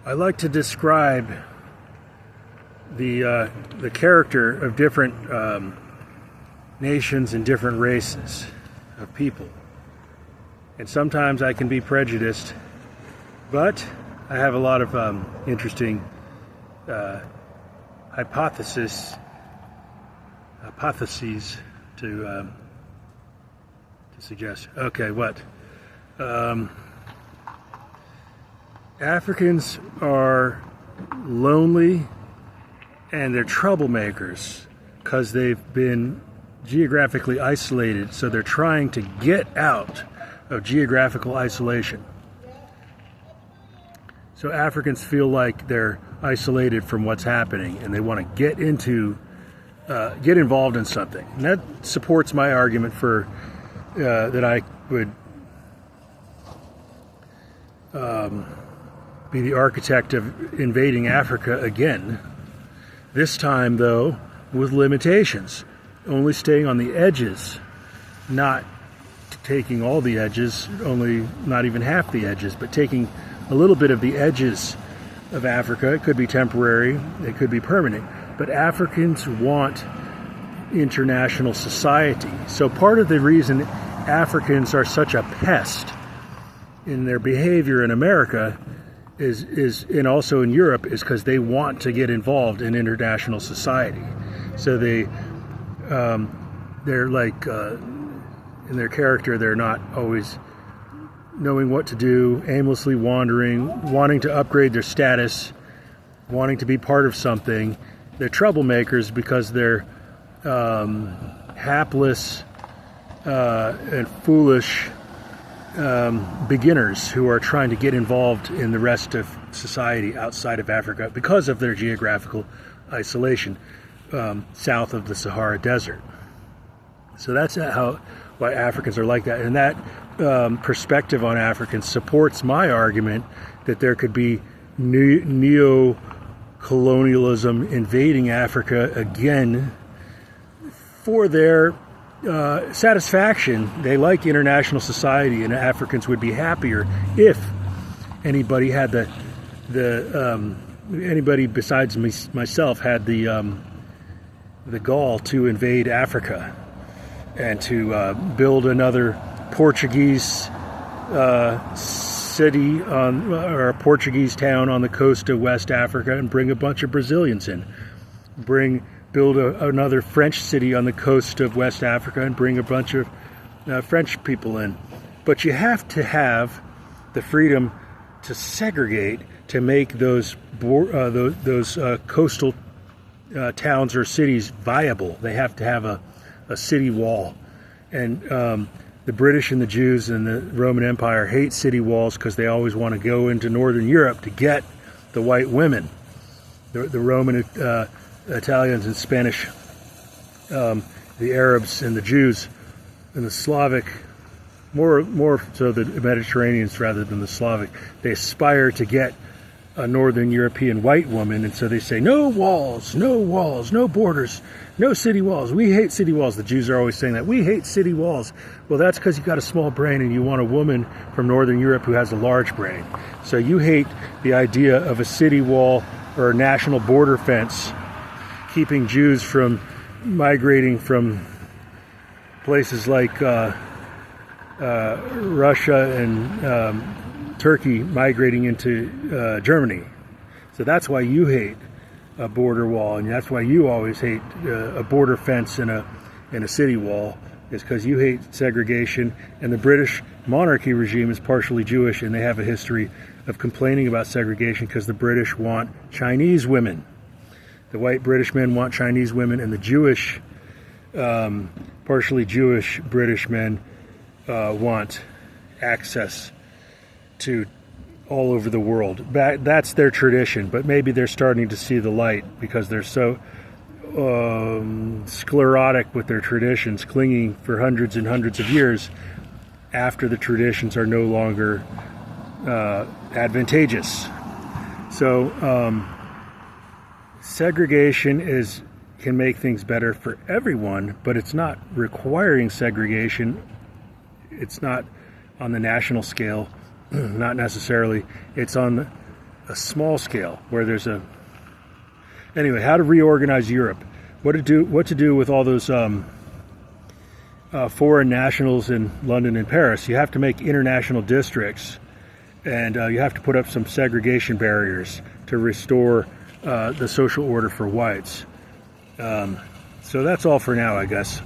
I like to describe the character of different nations and different races of people. And sometimes I can be prejudiced, but I have a lot of interesting hypotheses to suggest. Okay, what? Africans are lonely and they're troublemakers because they've been geographically isolated, so they're trying to get out of geographical isolation. So Africans feel like they're isolated from what's happening and they want to get involved in something. And that supports my argument for that I would be the architect of invading Africa again. This time, though, with limitations. Only staying on the edges, not taking all the edges, only not even half the edges, but taking a little bit of the edges of Africa. It could be temporary, it could be permanent. But Africans want international society. So part of the reason Africans are such a pest in their behavior in America is and also in Europe is because they want to get involved in international society. So they're like in their character, they're not always knowing what to do, aimlessly wandering, wanting to upgrade their status, wanting to be part of something. They're troublemakers because they're hapless and foolish beginners who are trying to get involved in the rest of society outside of Africa because of their geographical isolation south of the Sahara Desert. So that's why Africans are like that. And that perspective on Africans supports my argument that there could be neo-colonialism invading Africa again for their satisfaction. They like international society, and Africans would be happier if anybody had anybody besides myself had the gall to invade Africa and to build another Portuguese city or a Portuguese town on the coast of West Africa and bring a bunch of Brazilians in. Build another French city on the coast of West Africa and bring a bunch of French people in. But you have to have the freedom to segregate to make those coastal towns or cities viable. They have to have a city wall. And the British and the Jews and the Roman Empire hate city walls because they always want to go into Northern Europe to get the white women. The Roman Italians and Spanish, the Arabs and the Jews and the Slavic, more so the Mediterraneans rather than the Slavic, they aspire to get a Northern European white woman, and so they say, no walls, no borders, no city walls. We hate city walls. The Jews are always saying that. We hate city walls. Well, that's because you've got a small brain and you want a woman from Northern Europe who has a large brain. So you hate the idea of a city wall or a national border fence keeping Jews from migrating from places like Russia and Turkey migrating into Germany. So that's why you hate a border wall, and that's why you always hate a border fence and a city wall, is because you hate segregation. And the British monarchy regime is partially Jewish, and they have a history of complaining about segregation because the British want Chinese women. The white British men want Chinese women, and the Jewish, partially Jewish British men want access to all over the world. That's their tradition, but maybe they're starting to see the light because they're so sclerotic with their traditions, clinging for hundreds and hundreds of years after the traditions are no longer advantageous. So segregation can make things better for everyone, but it's not requiring segregation. It's not on the national scale, not necessarily. It's on small scale where there's a. Anyway, how to reorganize Europe? What to do with all those foreign nationals in London and Paris? You have to make international districts, and you have to put up some segregation barriers to restore the social order for whites. So that's all for now, I guess.